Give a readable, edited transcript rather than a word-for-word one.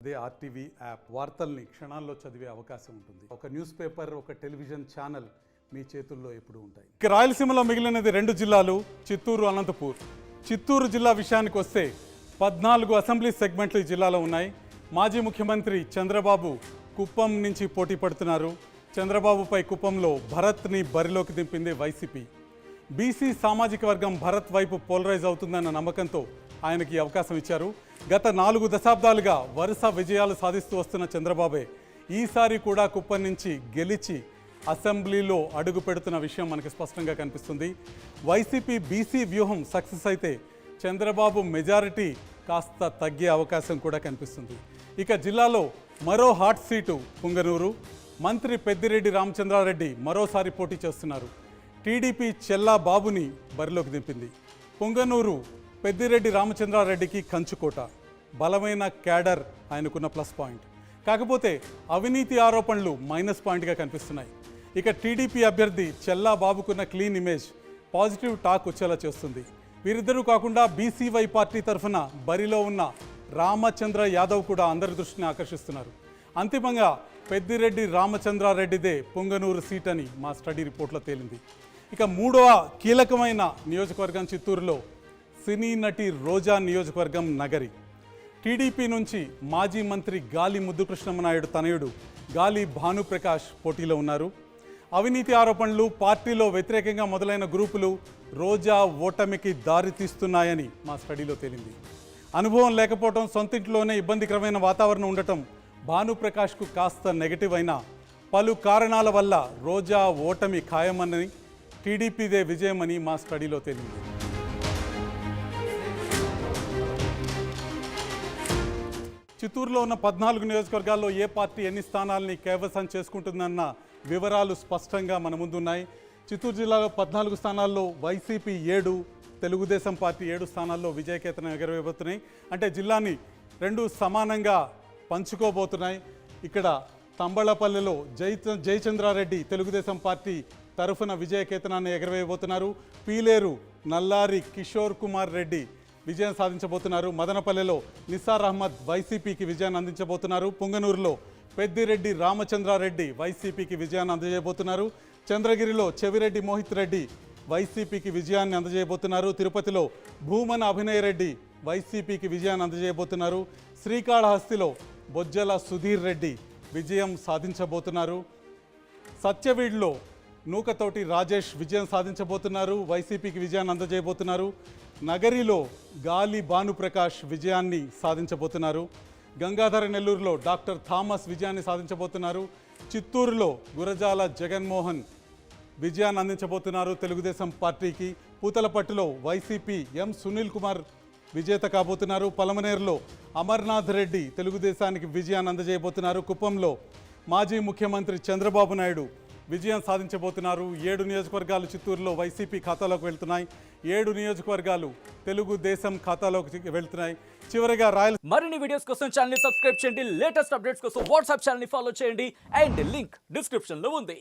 అదే RTV app వార్తల్ని క్షణాల్లో చదివే అవకాశం ఉంటుంది. ఒక న్యూస్ పేపర్, ఒక టెలివిజన్ ఛానల్ మీ చేతుల్లో ఎప్పుడూ ఉంటాయి. ఇక రాయలసీమలో మిగిలినది 2 జిల్లాలు, చిత్తూరు, అనంతపూర్. చిత్తూరు జిల్లా విషయానికి వస్తే 14 అసెంబ్లీ సెగ్మెంట్లు ఈ జిల్లాలో ఉన్నాయి. మాజీ ముఖ్యమంత్రి చంద్రబాబు కుప్పం నుంచి పోటీ పడుతున్నారు. చంద్రబాబుపై కుప్పంలో భరత్ని బరిలోకి దింపింది వైసీపీ. బీసీ సామాజిక వర్గం భరత్ వైపు పోలరైజ్ అవుతుందన్న నమ్మకంతో ఆయనకి అవకాశం ఇచ్చారు. గత 4 దశాబ్దాలుగా వరుస విజయాలు సాధిస్తూ వస్తున్న చంద్రబాబే ఈసారి కూడా కుప్పం నుంచి గెలిచి అసెంబ్లీలో అడుగు పెడుతున్న విషయం మనకి స్పష్టంగా కనిపిస్తుంది. వైసీపీ బీసీ వ్యూహం సక్సెస్ అయితే చంద్రబాబు మెజారిటీ కాస్త తగ్గే అవకాశం కూడా కనిపిస్తుంది. ఇక జిల్లాలో మరో హాట్ సీటు పుంగనూరు. మంత్రి పెద్దిరెడ్డి రామచంద్రారెడ్డి మరోసారి పోటీ చేస్తున్నారు. టీడీపీ చెల్లా బాబుని బరిలోకి దింపింది. పుంగనూరు పెద్దిరెడ్డి రామచంద్రారెడ్డికి కంచుకోట, బలమైన క్యాడర్ ఆయనకున్న ప్లస్ పాయింట్. కాకపోతే అవినీతి ఆరోపణలు మైనస్ పాయింట్గా కనిపిస్తున్నాయి. ఇక టీడీపీ అభ్యర్థి చెల్లా బాబుకున్న క్లీన్ ఇమేజ్ పాజిటివ్ టాక్ వచ్చేలా చేస్తుంది. వీరిద్దరూ కాకుండా బీసీవై పార్టీ తరఫున బరిలో ఉన్న రామచంద్ర యాదవ్ కూడా అందరి దృష్టిని ఆకర్షిస్తున్నారు. అంతిమంగా పెద్దిరెడ్డి రామచంద్రారెడ్డిదే పుంగనూరు సీట్ అని మా స్టడీ రిపోర్ట్లో తేలింది. ఇక 3వ కీలకమైన నియోజకవర్గం చిత్తూరులో సినీ నటి రోజా నియోజకవర్గం నగరి. టీడీపీ నుంచి మాజీ మంత్రి గాలి ముద్దుకృష్ణమనాయుడు తనయుడు గాలి భానుప్రకాష్ పోటీలో ఉన్నారు. అవినీతి ఆరోపణలు, పార్టీలో వ్యతిరేకంగా మొదలైన గ్రూపులు రోజా ఓటమికి దారి తీస్తున్నాయని మా స్టడీలో తేలింది. అనుభవం లేకపోవడం, సొంతింట్లోనే ఇబ్బందికరమైన వాతావరణం ఉండటం భానుప్రకాష్కు కాస్త నెగటివ్ అయినా పలు కారణాల వల్ల రోజా ఓటమి ఖాయమని, టీడీపీదే విజయమని మా స్టడీలో తేలింది. చిత్తూరులో ఉన్న 14 నియోజకవర్గాల్లో ఏ పార్టీ ఎన్ని స్థానాలని కైవసం చేసుకుంటుందన్న వివరాలు స్పష్టంగా మన ముందున్నాయి. చిత్తూరు జిల్లాలో 14 స్థానాల్లో వైసీపీ 7, తెలుగుదేశం పార్టీ 7 స్థానాల్లో విజయకేతనం ఎగరవేయబోతున్నాయి. అంటే జిల్లాని 2 సమానంగా పంచుకోబోతున్నాయి. ఇక్కడ తంబళపల్లిలో జయచంద్రారెడ్డి తెలుగుదేశం పార్టీ తరఫున విజయకేతనాన్ని ఎగరవేయబోతున్నారు. పీలేరు నల్లారి కిషోర్ కుమార్ రెడ్డి విజయం సాధించబోతున్నారు. మదనపల్లెలో నిసార్ అహ్మద్ వైసీపీకి విజయాన్ని అందించబోతున్నారు. పుంగనూరులో పెద్దిరెడ్డి రామచంద్రారెడ్డి వైసీపీకి విజయాన్ని అందజేయబోతున్నారు. చంద్రగిరిలో చెవిరెడ్డి మోహిత్ రెడ్డి వైసీపీకి విజయాన్ని అందజేయబోతున్నారు. తిరుపతిలో భూమన అభినయ్ రెడ్డి వైసీపీకి విజయాన్ని అందజేయబోతున్నారు. శ్రీకాళహస్తిలో బొజ్జల సుధీర్ రెడ్డి విజయం సాధించబోతున్నారు. సత్యవీడ్లో నూకతోటి రాజేష్ విజయం సాధించబోతున్నారు, వైసీపీకి విజయాన్ని అందజేయబోతున్నారు. నగరిలో గాలి భానుప్రకాష్ విజయాన్ని సాధించబోతున్నారు. గంగాధర నెల్లూరులో డాక్టర్ థామస్ విజయాన్ని సాధించబోతున్నారు. చిత్తూరులో గురజాల జగన్మోహన్ విజయాన్ని అందించబోతున్నారు తెలుగుదేశం పార్టీకి. పూతలపట్టులో వైసీపీ ఎం సునీల్ కుమార్ విజేత కాబోతున్నారు. పలమనేరులో అమర్నాథ్ రెడ్డి తెలుగుదేశానికి విజయాన్ని అందజేయబోతున్నారు. కుప్పంలో మాజీ ముఖ్యమంత్రి చంద్రబాబు నాయుడు విజయం సాధించబోతున్నారు. 7 నియోజకవర్గాలు చిత్తూరులో వైసీపీ ఖాతాలోకి వెళ్తున్నాయి. 7 నియోజకవర్గాలు తెలుగుదేశం ఖాతాలోకి వెళ్తున్నాయి. చివరిగా మరిన్ని వీడియోస్ కోసం ఛానల్ ని సబ్స్క్రైబ్ చేయండి. లేటెస్ట్ అప్డేట్స్ కోసం వాట్సాప్ ఛానల్ ని ఫాలో చేయండి. అండ్ లింక్ డిస్క్రిప్షన్ లో ఉంది.